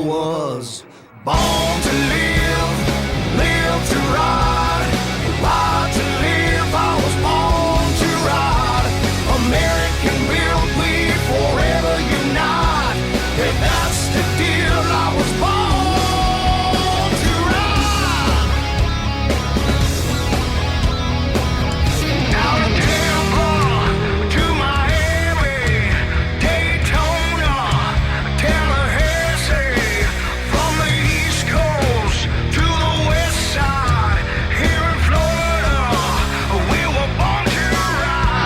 was born to live, live to ride, ride to live. I was born to ride. American built, we forever unite. If that's the deal, I was born to ride. Out of Tampa to Miami, Daytona, Tallahassee, from the East Coast to the West Side, here in Florida, we were born to ride.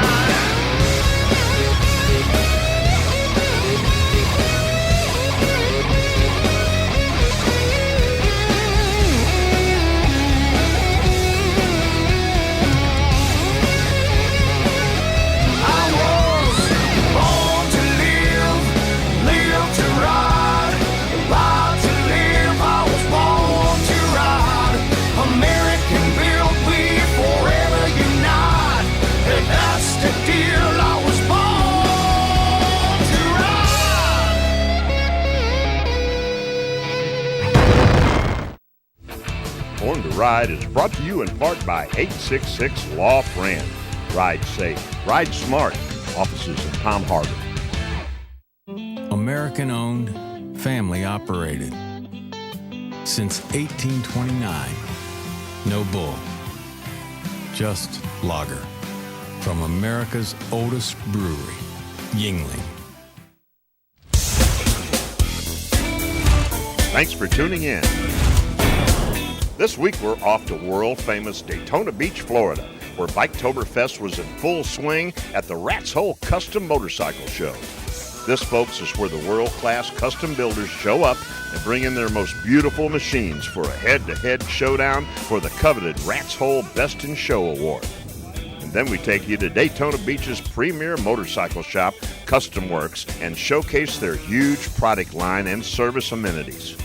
I was born to live, live to ride, ride to live. I was born to ride. American built, we forever unite. If that's the deal, I was born to ride. Born to Ride is brought to you in part by 866 Law Friend. Ride safe, ride smart. Offices in Palm Harbor. American owned, family operated. Since 1829, no bull, just lager. From America's oldest brewery, Yingling. Thanks for tuning in. This week we're off to world-famous Daytona Beach, Florida, where Biketoberfest was in full swing at the Rat's Hole Custom Motorcycle Show. This, folks, is where the world-class custom builders show up and bring in their most beautiful machines for a head-to-head showdown for the coveted Rat's Hole Best in Show Award. And then we take you to Daytona Beach's premier motorcycle shop, Custom Works, and showcase their huge product line and service amenities.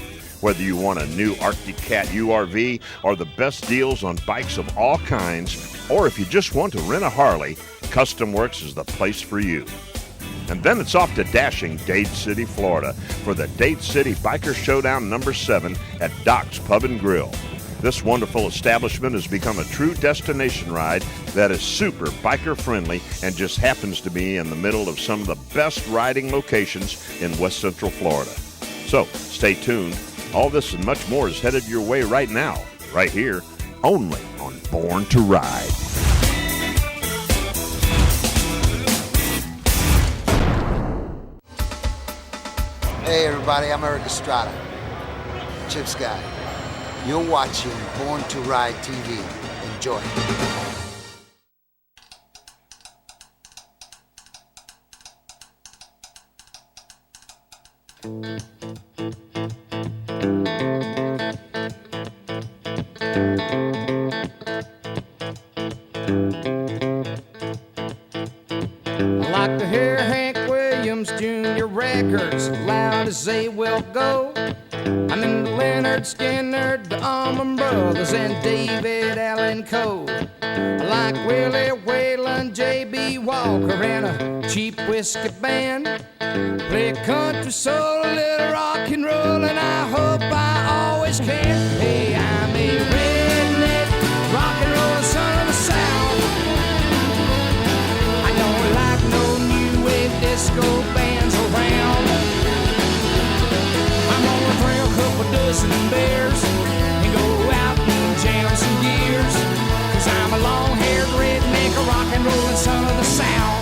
Whether you want a new Arctic Cat URV or the best deals on bikes of all kinds, or if you just want to rent a Harley, Custom Works is the place for you. And then it's off to dashing Dade City, Florida for the Dade City Biker Showdown number 7 at Doc's Pub and Grill. This wonderful establishment has become a true destination ride that is super biker friendly and just happens to be in the middle of some of the best riding locations in West Central Florida. So stay tuned. All this and much more is headed your way right now, right here, only on Born to Ride. Hey everybody, I'm Eric Estrada, Chip's guy. You're watching Born to Ride TV. Enjoy. I like to hear Hank Williams Jr. records loud as they will go. I'm into Leonard Skinner, the Allman Brothers, and David Allen Coe. I like Willie Whalen, J.B. Walker, and a cheap whiskey band. Play country soul, a little rock and roll, and I hope I always can. Hey, I'm a redneck, rock and roll son of the South. I don't like no new wave disco bands around. I'm gonna drink a couple dozen beers and go out and jam some gears. 'Cause I'm a long-haired redneck, a rock and rollin' son of the South.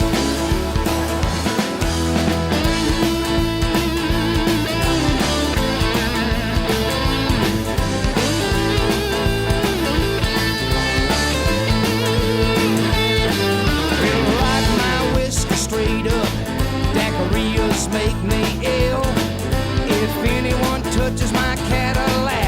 Straight up, daiquiris make me ill. If anyone touches my Cadillac,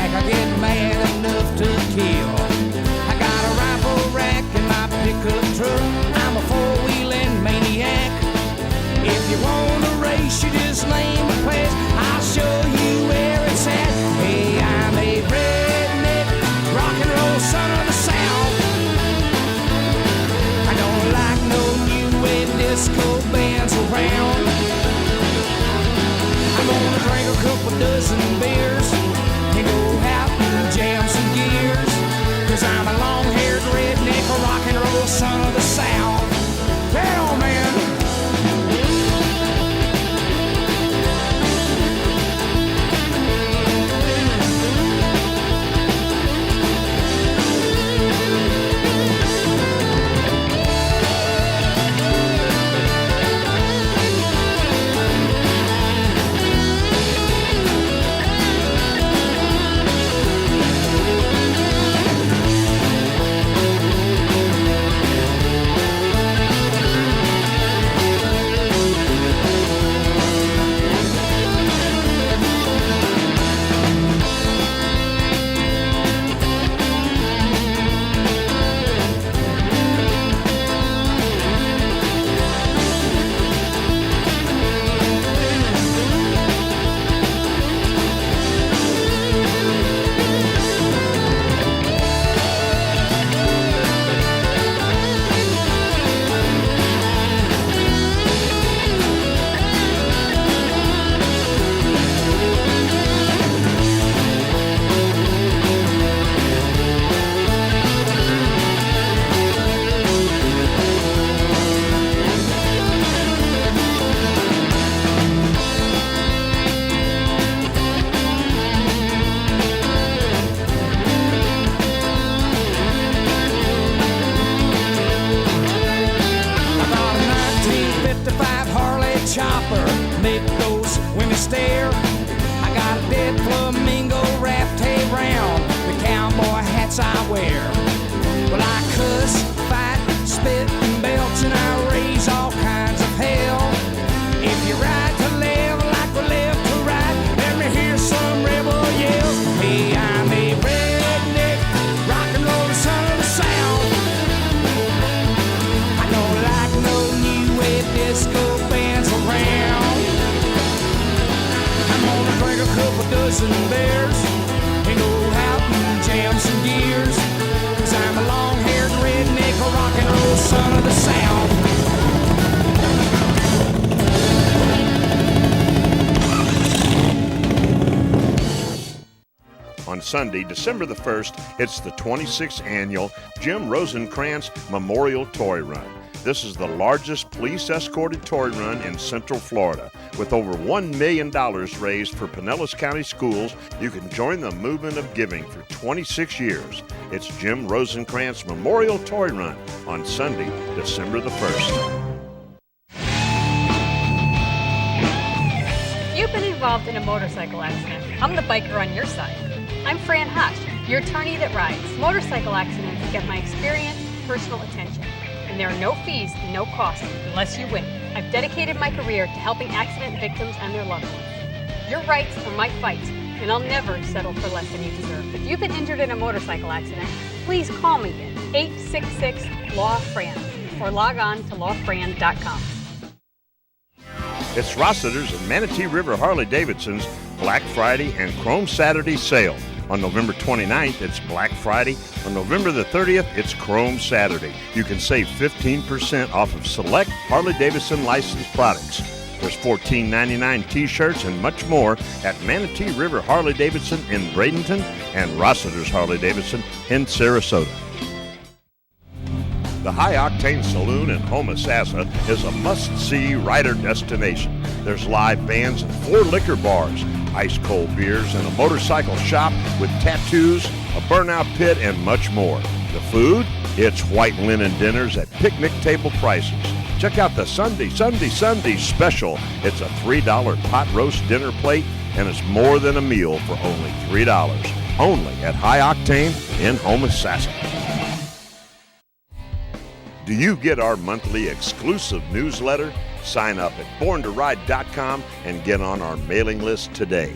couple dozen beers and go out and jam some gears. 'Cause I'm a long-haired redneck, a rock and roll son of the South. Hell, man. Chopper, make those women stare. I got a dead flamingo wrapped around the cowboy hats I wear. Well, I cuss, fight, spit, and belch, and I raise all kinds of hell. If you ride to left like we left to right, let me hear some rebel yell. Hey, I'm a redneck, rock and roll son of the South. I don't like no new wave disco bands around. I'm gonna drink a couple dozen beers and go out and jam some gears. 'Cause I'm a long-haired redneck, a rock and roll son of the South. On Sunday, December the 1st, it's the 26th annual Jim Rosencrantz Memorial Toy Run. This is the largest police-escorted toy run in Central Florida. With over $1 million raised for Pinellas County schools, you can join the movement of giving for 26 years. It's Jim Rosencrantz Memorial Toy Run on Sunday, December the 1st. You've been involved in a motorcycle accident. I'm the biker on your side. I'm Fran Hosh, your attorney that rides. Motorcycle accidents get my experience, personal attention. And there are no fees and no costs unless you win. I've dedicated my career to helping accident victims and their loved ones. Your rights are my fight, and I'll never settle for less than you deserve. If you've been injured in a motorcycle accident, please call me at 866-LAW-FRAN or log on to lawfran.com. It's Rossiter's and Manatee River Harley-Davidson's Black Friday and Chrome Saturday sale. On November 29th, it's Black Friday. On November the 30th, it's Chrome Saturday. You can save 15% off of select Harley-Davidson licensed products. There's $14.99 t-shirts and much more at Manatee River Harley-Davidson in Bradenton and Rossiter's Harley-Davidson in Sarasota. The High Octane Saloon in Homosassa is a must-see rider destination. There's live bands and 4 liquor bars, ice-cold beers, and a motorcycle shop with tattoos, a burnout pit, and much more. The food? It's white linen dinners at picnic table prices. Check out the Sunday special. It's a $3 pot roast dinner plate, and it's more than a meal for only $3. Only at High Octane in Homosassa. Do you get our monthly exclusive newsletter? Sign up at borntoride.com and get on our mailing list today.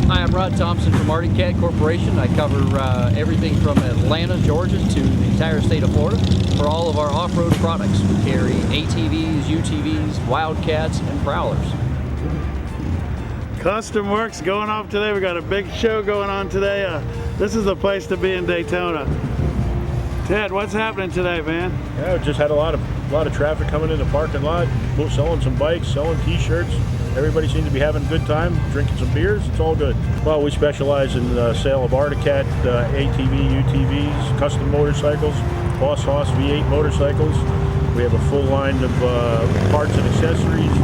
Hi, I'm Rod Thompson from Arctic Cat Corporation. I cover everything from Atlanta, Georgia to the entire state of Florida for all of our off-road products. We carry ATVs, UTVs, Wildcats, and Prowlers. Custom Works going off today. We got a big show going on today. This is the place to be in Daytona. Ted, what's happening today, man? Yeah, just had a lot of traffic coming in the parking lot, selling some bikes, selling T-shirts. Everybody seems to be having a good time, drinking some beers. It's all good. Well, we specialize in the sale of Arctic Cat, ATV, UTVs, custom motorcycles, Boss Hoss V8 motorcycles. We have a full line of parts and accessories,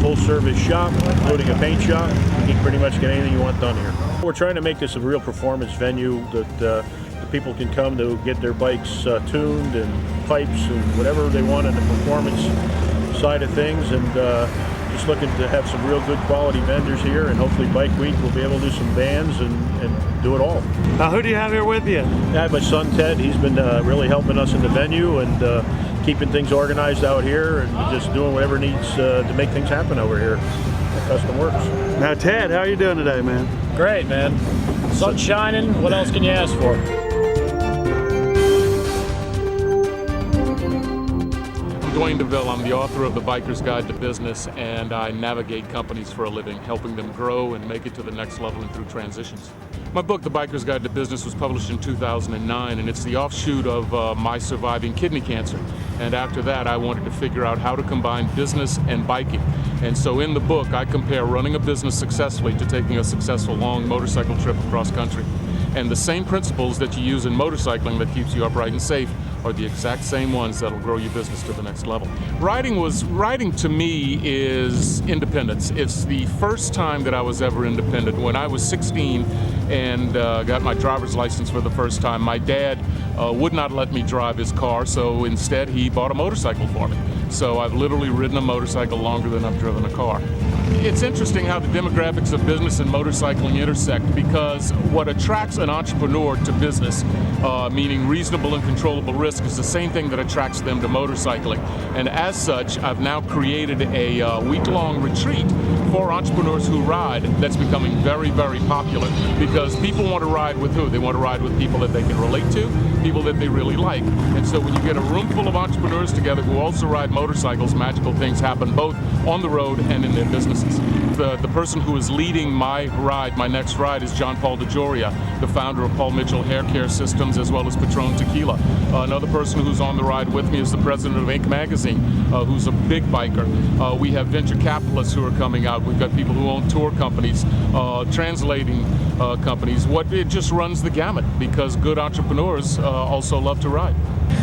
full service shop, including a paint shop. You can pretty much get anything you want done here. We're trying to make this a real performance venue that people can come to get their bikes tuned and pipes and whatever they want on the performance side of things, and just looking to have some real good quality vendors here, and hopefully Bike Week we'll be able to do some bands and do it all. Now, who do you have here with you? I have my son Ted. He's been really helping us in the venue and keeping things organized out here and just doing whatever needs to make things happen over here at Custom Works. Now, Ted, how are you doing today, man? Great, man. Sun's shining. What else can you ask for? Dwayne DeVille. I'm the author of The Biker's Guide to Business, and I navigate companies for a living, helping them grow and make it to the next level and through transitions. My book, The Biker's Guide to Business, was published in 2009, and it's the offshoot of my surviving kidney cancer. And after that, I wanted to figure out how to combine business and biking. And so in the book, I compare running a business successfully to taking a successful long motorcycle trip across country. And the same principles that you use in motorcycling that keeps you upright and safe are the exact same ones that'll grow your business to the next level. Riding to me is independence. It's the first time that I was ever independent. When I was 16 and got my driver's license for the first time, my dad would not let me drive his car, so instead he bought a motorcycle for me. So I've literally ridden a motorcycle longer than I've driven a car. It's interesting how the demographics of business and motorcycling intersect, because what attracts an entrepreneur to business, meaning reasonable and controllable risk, is the same thing that attracts them to motorcycling. And as such, I've now created a week-long retreat for entrepreneurs who ride that's becoming very, very popular, because people want to ride with who? They want to ride with people that they can relate to, people that they really like. And so when you get a room full of entrepreneurs together who also ride motorcycles, magical things happen both on the road and in their businesses. The person who is leading my next ride, is John Paul DeJoria, the founder of Paul Mitchell Hair Care Systems as well as Patron Tequila. Another person who's on the ride with me is the president of Inc. magazine, who's a big biker. We have venture capitalists who are coming out. We've got people who own tour companies, translating companies. It just runs the gamut, because good entrepreneurs also love to ride.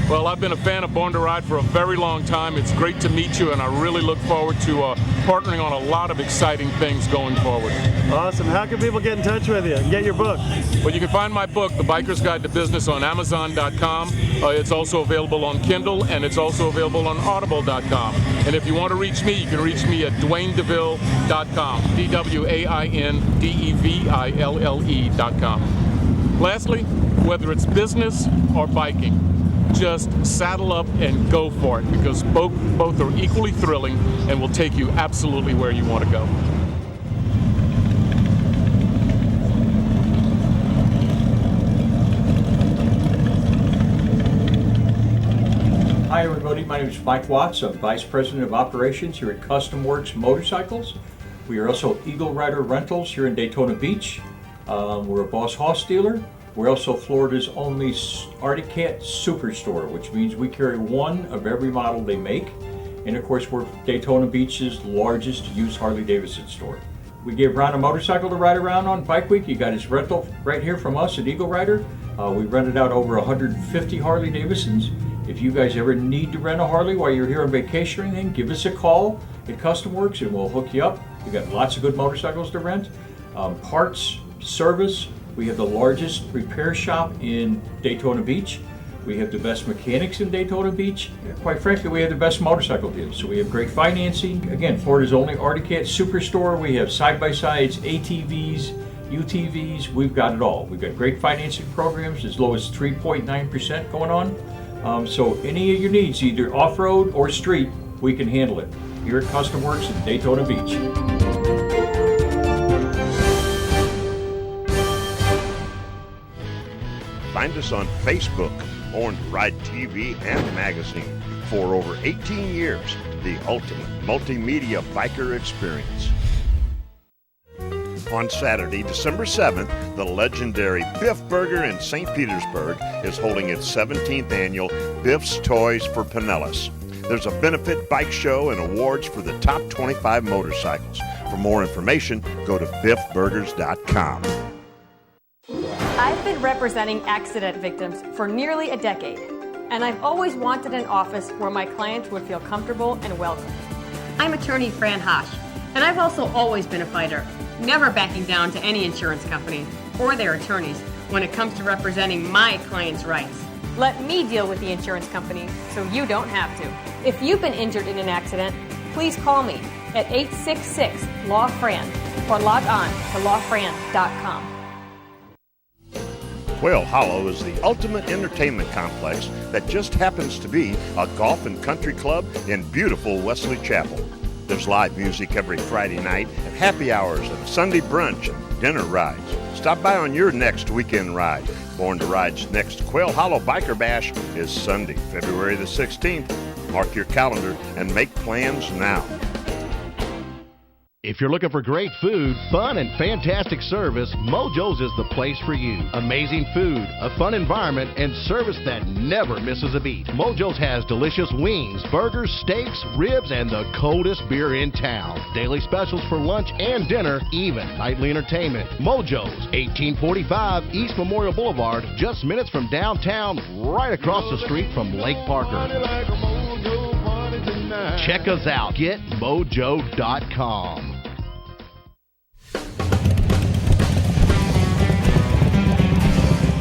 Well, I've been a fan of Born to Ride for a very long time. It's great to meet you, and I really look forward to partnering on a lot of exciting things going forward. Awesome. How can people get in touch with you and get your book? Well, you can find my book, The Biker's Guide to Business, on Amazon.com. It's also available on Kindle, and it's also available on Audible.com. And if you want to reach me, you can reach me at DwayneDeVille.com, DWAINDEVILLE.com. Lastly, whether it's business or biking, just saddle up and go for it, because both are equally thrilling and will take you absolutely where you want to go. Hi everybody, my name is Mike Watts. I'm Vice President of Operations here at Custom Works Motorcycles. We are also Eagle Rider Rentals here in Daytona Beach. We're a Boss Hoss dealer. We're also Florida's only Arctic Cat Superstore, which means we carry one of every model they make. And of course, we're Daytona Beach's largest used Harley-Davidson store. We give Ron a motorcycle to ride around on Bike Week. You got his rental right here from us at Eagle Rider. We rented out over 150 Harley-Davidsons. If you guys ever need to rent a Harley while you're here on vacation or anything, give us a call at Custom Works and we'll hook you up. We got lots of good motorcycles to rent. Parts, service. We have the largest repair shop in Daytona Beach. We have the best mechanics in Daytona Beach. Quite frankly, we have the best motorcycle deals. So we have great financing. Again, Florida's only Arctic Cat Superstore. We have side-by-sides, ATVs, UTVs. We've got it all. We've got great financing programs, as low as 3.9% going on. So any of your needs, either off-road or street, we can handle it. Here at Custom Works in Daytona Beach. Find us on Facebook, Born to Ride TV and magazine. For over 18 years, the ultimate multimedia biker experience. On Saturday, December 7th, the legendary Biff Burger in St. Petersburg is holding its 17th annual Biff's Toys for Pinellas. There's a benefit bike show and awards for the top 25 motorcycles. For more information, go to biffburgers.com. I've been representing accident victims for nearly a decade, and I've always wanted an office where my clients would feel comfortable and welcome. I'm attorney Fran Hosch, and I've also always been a fighter, never backing down to any insurance company or their attorneys when it comes to representing my clients' rights. Let me deal with the insurance company so you don't have to. If you've been injured in an accident, please call me at 866-LAW-FRAN or log on to lawfran.com. Quail Hollow is the ultimate entertainment complex that just happens to be a golf and country club in beautiful Wesley Chapel. There's live music every Friday night and happy hours and Sunday brunch and dinner rides. Stop by on your next weekend ride. Born to Ride's next Quail Hollow Biker Bash is Sunday, February the 16th. Mark your calendar and make plans now. If you're looking for great food, fun, and fantastic service, Mojo's is the place for you. Amazing food, a fun environment, and service that never misses a beat. Mojo's has delicious wings, burgers, steaks, ribs, and the coldest beer in town. Daily specials for lunch and dinner, even nightly entertainment. Mojo's, 1845 East Memorial Boulevard, just minutes from downtown, right across the street from Lake Parker. Check us out. GetMojo.com.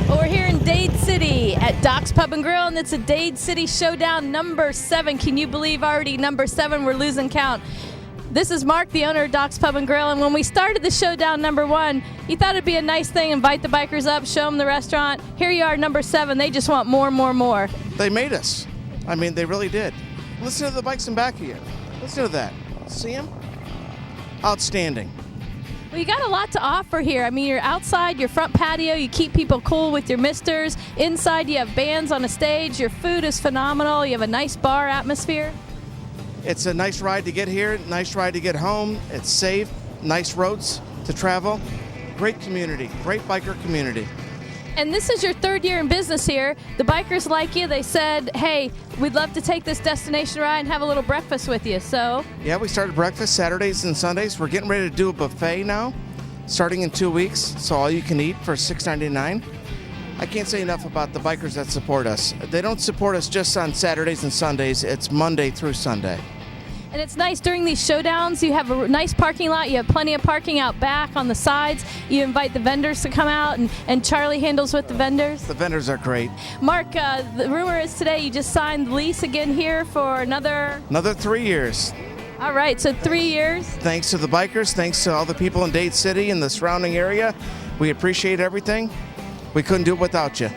Well, we're here in Dade City at Doc's Pub and Grill, and it's a Dade City Showdown number 7. Can you believe already number 7? We're losing count. This is Mark, the owner of Doc's Pub and Grill, and when we started the Showdown number 1, you thought it'd be a nice thing, invite the bikers up, show them the restaurant. Here you are, number 7. They just want more, more, more. They made us. I mean, they really did. Listen to the bikes in back of you. Listen to that. See them? Outstanding. Well, you got a lot to offer here. I mean, you're outside, your front patio, you keep people cool with your misters. Inside, you have bands on a stage. Your food is phenomenal. You have a nice bar atmosphere. It's a nice ride to get here, nice ride to get home. It's safe, nice roads to travel. Great community, great biker community. And this is your 3rd year in business here. The bikers like you. They said, hey, we'd love to take this destination ride and have a little breakfast with you. So yeah, we started breakfast Saturdays and Sundays. We're getting ready to do a buffet now, starting in 2 weeks. So all you can eat for $6.99. I can't say enough about the bikers that support us. They don't support us just on Saturdays and Sundays. It's Monday through Sunday. And it's nice during these showdowns. You have a nice parking lot. You have plenty of parking out back on the sides. You invite the vendors to come out, and Charlie handles with the vendors. The vendors are great. Mark, the rumor is today you just signed the lease again here for another 3 years. All right, so 3 years. Thanks to the bikers. Thanks to all the people in Dade City and the surrounding area. We appreciate everything. We couldn't do it without you.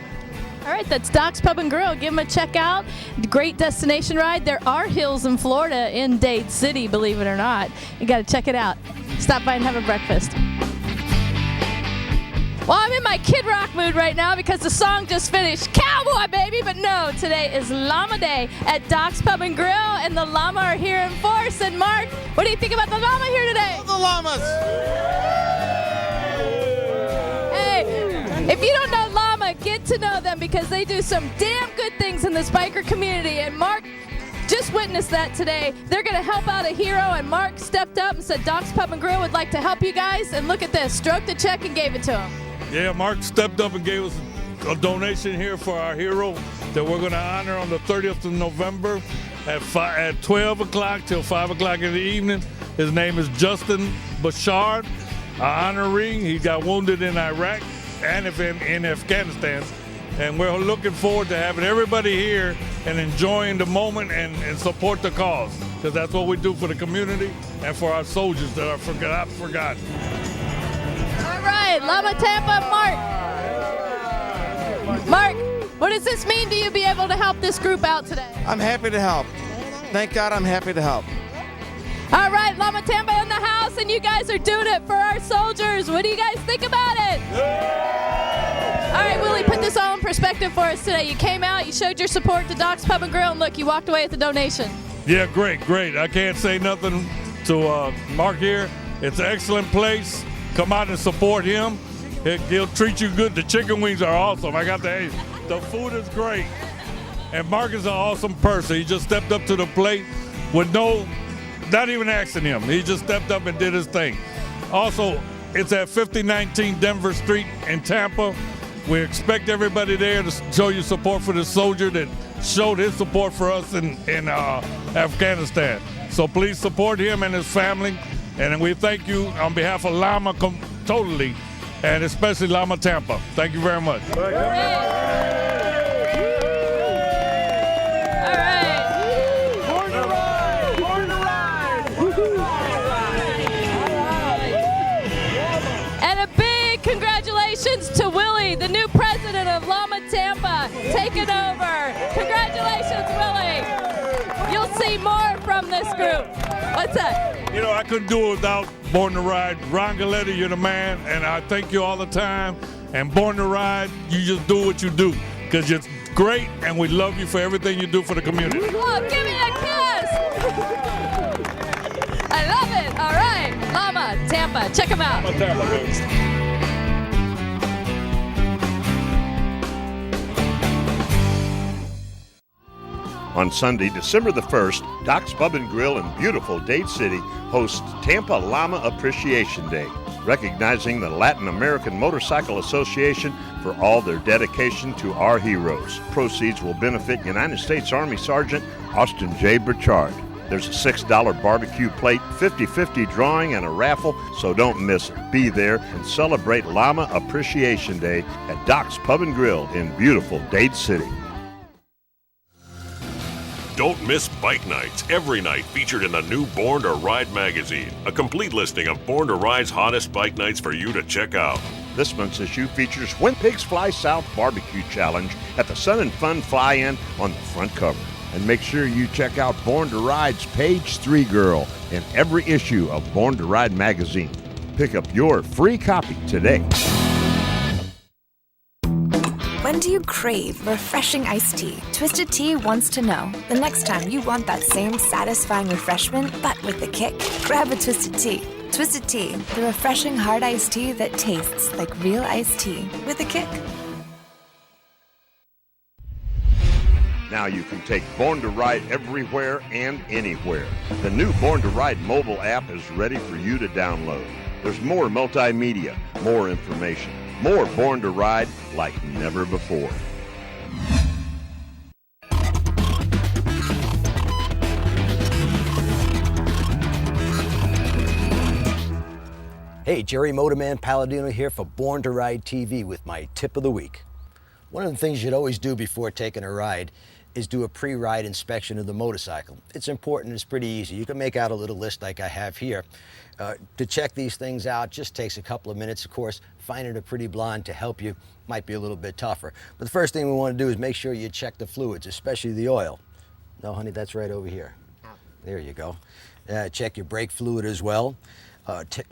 All right, that's Doc's Pub and Grill. Give them a check out. Great destination ride. There are hills in Florida in Dade City, believe it or not. You got to check it out. Stop by and have a breakfast. Well, I'm in my Kid Rock mood right now because the song just finished. Cowboy, baby! But no, today is Llama Day at Doc's Pub and Grill, and the llama are here in force. And Mark, what do you think about the llama here today? The llamas! Hey, if you don't know llama, get to know them because they do some damn good things in this biker community. And Mark just witnessed that today. They're going to help out a hero, and Mark stepped up and said Doc's Pub and Grill would like to help you guys. And look at this, stroked the check and gave it to him. Yeah, Mark stepped up and gave us a donation here for our hero that we're going to honor on the 30th of November at 12 o'clock till 5 o'clock in the evening. His name is Justin Bashard, an honoree. He got wounded in Iraq and in Afghanistan. And we're looking forward to having everybody here and enjoying the moment and support the cause, because that's what we do for the community and for our soldiers that are forgotten. All right, Llama Tampa, Mark. Mark, what does this mean to you be able to help this group out today? I'm happy to help. Thank God I'm happy to help. All right, Llama Tampa in the house, and you guys are doing it for our soldiers. What do you guys think about it? All right, Willie, put this all in perspective for us today. You came out, you showed your support to Doc's Pub and Grill, and look, you walked away with a donation. Yeah, great. I can't say nothing to Mark here. It's an excellent place. come out and support him. He'll treat you good. The chicken wings are awesome. The food is great. And Mark is an awesome person. He just stepped up to the plate with not even asking him. He just stepped up and did his thing. Also, it's at 5019 Denver Street in Tampa. We expect everybody there to show you support for the soldier that showed his support for us in Afghanistan. So please support him and his family. And we thank you on behalf of L.A.M.A. totally, and especially L.A.M.A. Tampa. Thank you very much. Congratulations to Willie, the new president of L.A.M.A. Tampa, taking over. Congratulations, Willie. You'll see more from this group. What's that? You know, I couldn't do it without Born to Ride. Ron Galletti, you're the man, and I thank you all the time. And Born to Ride, you just do what you do, because you're great, and we love you for everything you do for the community. Oh, give me a kiss. I love it. All right, L.A.M.A. Tampa, check them out. L.A.M.A. Tampa, baby. On Sunday, December the 1st, Doc's Pub and Grill in beautiful Dade City hosts Tampa L.A.M.A. Appreciation Day, recognizing the Latin American Motorcycle Association for all their dedication to our heroes. Proceeds will benefit United States Army Sergeant Austin J. Burchard. There's a $6 barbecue plate, 50-50 drawing, and a raffle, so don't miss it. Be there and celebrate L.A.M.A. Appreciation Day at Doc's Pub and Grill in beautiful Dade City. Don't miss Bike Nights, every night featured in the new Born to Ride magazine. A complete listing of Born to Ride's hottest bike nights for you to check out. This month's issue features When Pigs Fly South Barbecue Challenge at the Sun and Fun Fly-In on the front cover. And make sure you check out Born to Ride's Page 3 Girl in every issue of Born to Ride magazine. Pick up your free copy today. When do you crave refreshing iced tea? Twisted Tea wants to know the next time you want that same satisfying refreshment, but with a kick. Grab a Twisted Tea. Twisted Tea, the refreshing hard iced tea that tastes like real iced tea with a kick. Now you can take Born to Ride everywhere and anywhere. The new Born to Ride mobile app is ready for you to download. There's more multimedia, more information, more Born to Ride like never before. Hey, Jerry Motorman Palladino here for Born to Ride TV with my tip of the week. One of the things you'd always do before taking a ride is do a pre-ride inspection of the motorcycle. It's important, it's pretty easy. You can make out a little list like I have here. To check these things out just takes a couple of minutes. Of course, finding a pretty blonde to help you might be a little bit tougher. But the first thing we want to do is make sure you check the fluids, especially the oil. No, honey, that's right over here. There you go. Check your brake fluid as well.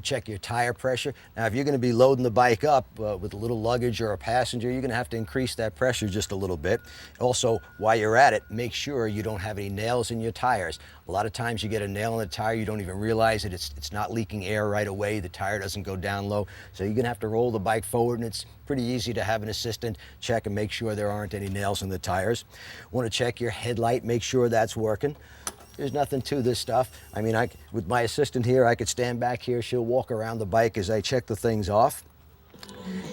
Check your tire pressure. Now, if you're going to be loading the bike up with a little luggage or a passenger, you're going to have to increase that pressure just a little bit. Also, while you're at it, make sure you don't have any nails in your tires. A lot of times you get a nail in the tire, you don't even realize it. It's not leaking air right away. The tire doesn't go down low. So you're going to have to roll the bike forward, and it's pretty easy to have an assistant check and make sure there aren't any nails in the tires. Want to check your headlight, make sure that's working. There's nothing to this stuff. I mean, with my assistant here, I could stand back here. She'll walk around the bike as I check the things off.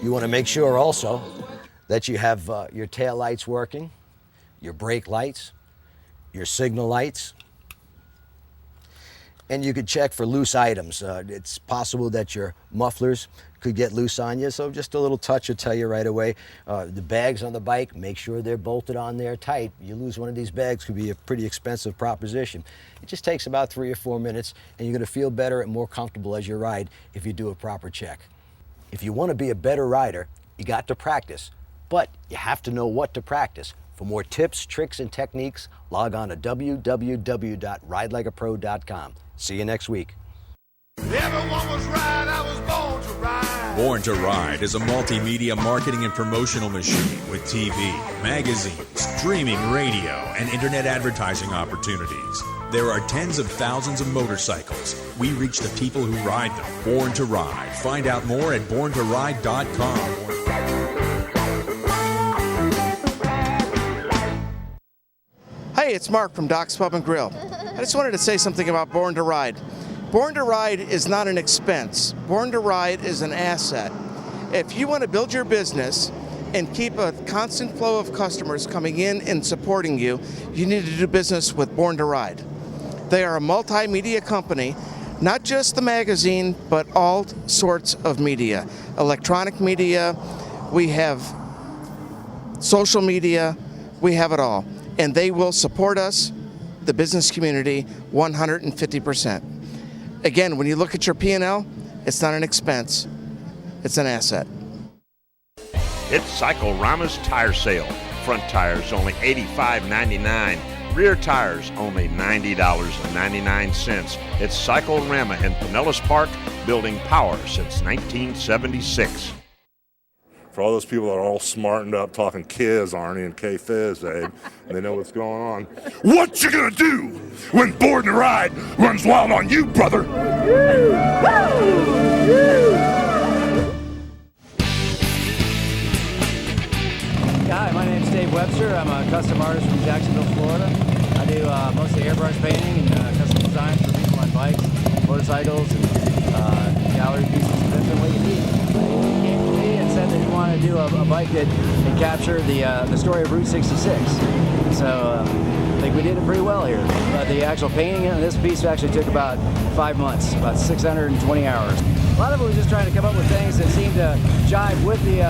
You want to make sure also that you have your tail lights working, your brake lights, your signal lights, and you could check for loose items. It's possible that your mufflers could get loose on you, so just a little touch will tell you right away. The bags on the bike, make sure they're bolted on there tight. You lose one of these bags, could be a pretty expensive proposition. It just takes about 3 or 4 minutes, and you're going to feel better and more comfortable as you ride if you do a proper check. If you want to be a better rider, you got to practice, but you have to know what to practice. For more tips, tricks, and techniques, log on to www.ridelikeapro.com. See you next week. Everyone was right, I was born to ride. Born to Ride is a multimedia marketing and promotional machine with TV, magazines, streaming radio, and internet advertising opportunities. There are tens of thousands of motorcycles. We reach the people who ride them. Born to Ride. Find out more at borntoride.com. Hey, it's Mark from Doc's Pub and Grill. I just wanted to say something about Born to Ride. Born to Ride is not an expense. Born to Ride is an asset. If you want to build your business and keep a constant flow of customers coming in and supporting you, you need to do business with Born to Ride. They are a multimedia company, not just the magazine, but all sorts of media. Electronic media, we have social media, we have it all. And they will support us, the business community, 150%. Again, when you look at your P&L, it's not an expense, it's an asset. It's Cycle-Rama's tire sale. Front tires only $85.99. Rear tires only $90.99. It's Cycle-Rama in Pinellas Park, building power since 1976. For all those people that are all smartened up talking Kiz, Arnie, and K-Fizz, Abe, and they know what's going on. What you gonna do when Born to Ride runs wild on you, brother? Hi, my name's Dave Webster. I'm a custom artist from Jacksonville, Florida. I do mostly airbrush painting and custom designs for people on bikes, motorcycles, and gallery pieces of different what you need. He came to me and said that he wanted to do a bike that can capture the story of Route 66. So I think we did it pretty well here. But the actual painting of this piece actually took about 5 months, about 620 hours. A lot of it was just trying to come up with things that seemed to jive with the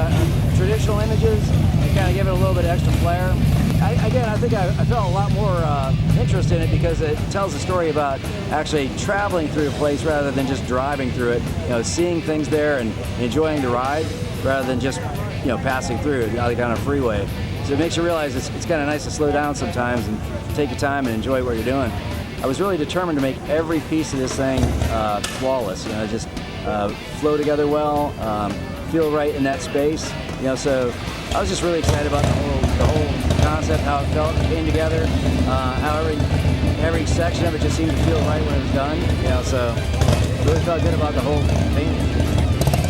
traditional images and kind of give it a little bit extra flair. I think I felt a lot more interest in it because it tells a story about actually traveling through a place rather than just driving through it. You know, seeing things there and enjoying the ride rather than just passing through it like on a freeway. So it makes you realize it's kind of nice to slow down sometimes and take your time and enjoy what you're doing. I was really determined to make every piece of this thing flawless. Just flow together well, feel right in that space. So I was just really excited about the whole concept, how it felt, it came together, how every section of it just seemed to feel right when it was done. So really felt good about the whole painting.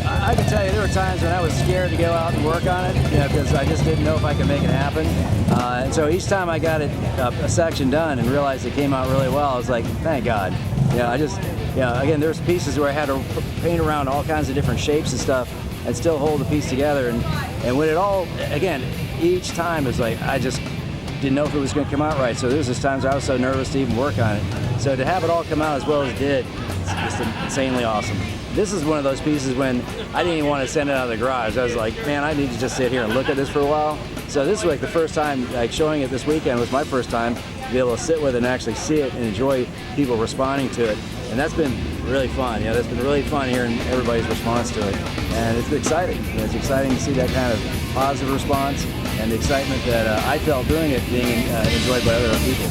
I can tell you there were times when I was scared to go out and work on it, because I just didn't know if I could make it happen. And so each time I got it a section done and realized it came out really well, I was like, thank God. Again, there's pieces where I had to paint around all kinds of different shapes and stuff and still hold the piece together. And when it all, again, each time is like, I just didn't know if it was going to come out right. So there was just times I was so nervous to even work on it. So to have it all come out as well as it did, it's just insanely awesome. This is one of those pieces when I didn't even want to send it out of the garage. I was like, man, I need to just sit here and look at this for a while. So this was like the first time, like showing it this weekend was my first time to be able to sit with it and actually see it and enjoy people responding to it. And that's been really fun. That's been really fun hearing everybody's response to it. And it's exciting. It's exciting to see that kind of positive response and the excitement that I felt doing it being enjoyed by other people.